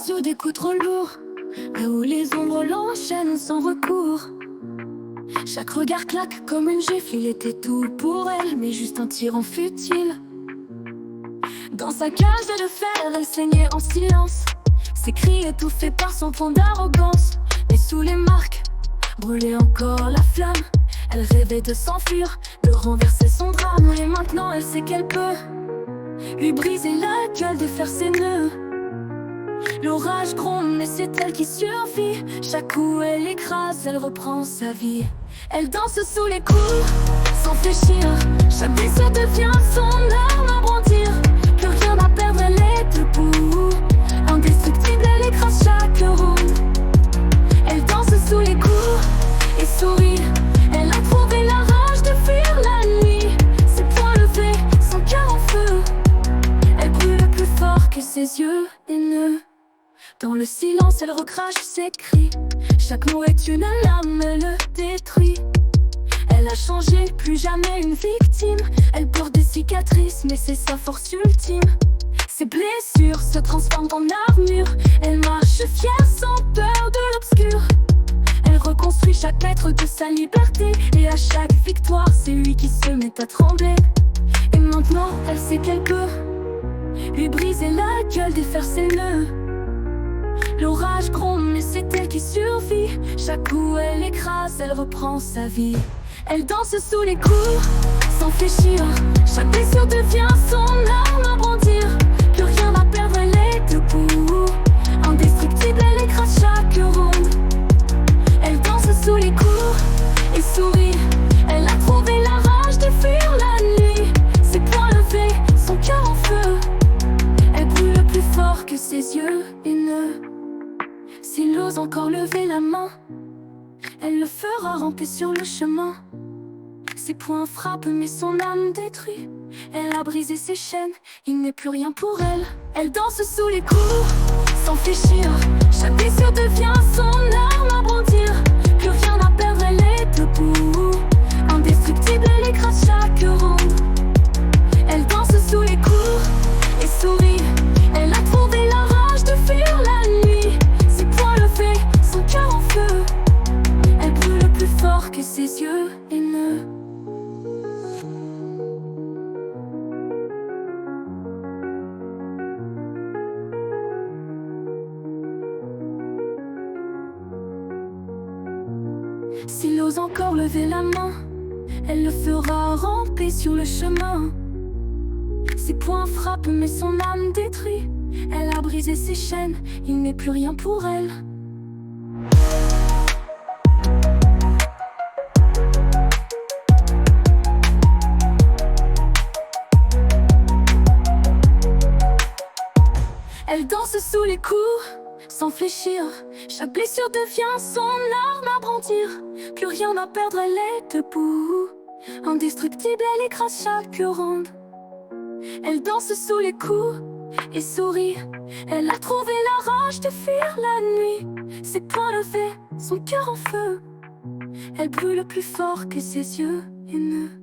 sous des coups trop lourds, là où les ombres l'enchaînent sans recours. Chaque regard claque comme une gifle, il était tout pour elle, mais juste un tyran futile. Dans sa cage de fer, elle saignait en silence, ses cris étouffés par son fond d'arrogance. Mais sous les marques, brûlait encore la flamme. Elle rêvait de s'enfuir, de renverser son drame. Et maintenant elle sait qu'elle peut lui briser la gueule, défaire ses nœuds. L'orage gronde, mais c'est elle qui survit. Chaque coup elle écrase, elle reprend sa vie. Elle danse sous les coups, sans fléchir. Chaque blessure devient son arme à brandir. Plus rien à perdre, elle est debout. Indestructible, elle écrase chaque ronde. Elle danse sous les coups et sourit. Elle a trouvé la rage de fuir la nuit. Ses poings levés, son cœur en feu. Elle brûle plus fort que ses yeux haineux. Dans le silence, elle recrache ses cris. Chaque mot est une lame, elle le détruit. Elle a changé, plus jamais une victime. Elle porte des cicatrices, mais c'est sa force ultime. Ses blessures se transforment en armure. Elle marche fière sans peur de l'obscur. Elle reconstruit chaque mètre de sa liberté. Et à chaque victoire, c'est lui qui se met à trembler. Et maintenant, elle sait qu'elle peut lui briser la gueule, défaire ses nœuds. L'orage gronde, mais c'est elle qui survit. Chaque coup elle écrase, elle reprend sa vie. Elle danse sous les coups, sans fléchir. Chaque blessure devient son arme à brandir. Plus rien à perdre, elle est debout. Indestructible, elle écrase chaque ronde. Elle danse sous les coups et sourit. Elle a trouvé la rage de fuir la nuit. Ses poings levés, son cœur en feu. Elle brûle plus fort que ses yeux haineux. S'il ose encore lever la main, elle le fera ramper sur le chemin. Ses poings frappent mais son âme détruit. Elle a brisé ses chaînes, il n'est plus rien pour elle. Elle danse sous les coups, sans fléchir. Chaque blessure devient son arme à brandir. Plus rien à perdre, elle est debout. Indestructible, elle écrase chaque ronde. Elle danse sous les coups et sourit. Elle a trouvé la rage de fuir la nuit. Ses poings levés, son cœur en feu. Elle brûle plus fort que ses yeux haineux. S'il ose encore lever la main, elle le fera ramper sur le chemin. Ses poings frappent mais son âme détruit. Elle a brisé ses chaînes, il n'est plus rien pour elle. Elle danse sous les coups, sans fléchir. Chaque blessure devient son arme à brandir. Plus rien à perdre, elle est debout. Indestructible, elle écrase chaque ronde. Elle danse sous les coups et sourit. Elle a trouvé la rage de fuir la nuit. Ses poings levés, son cœur en feu. Elle brûle plus fort que ses yeux haineux.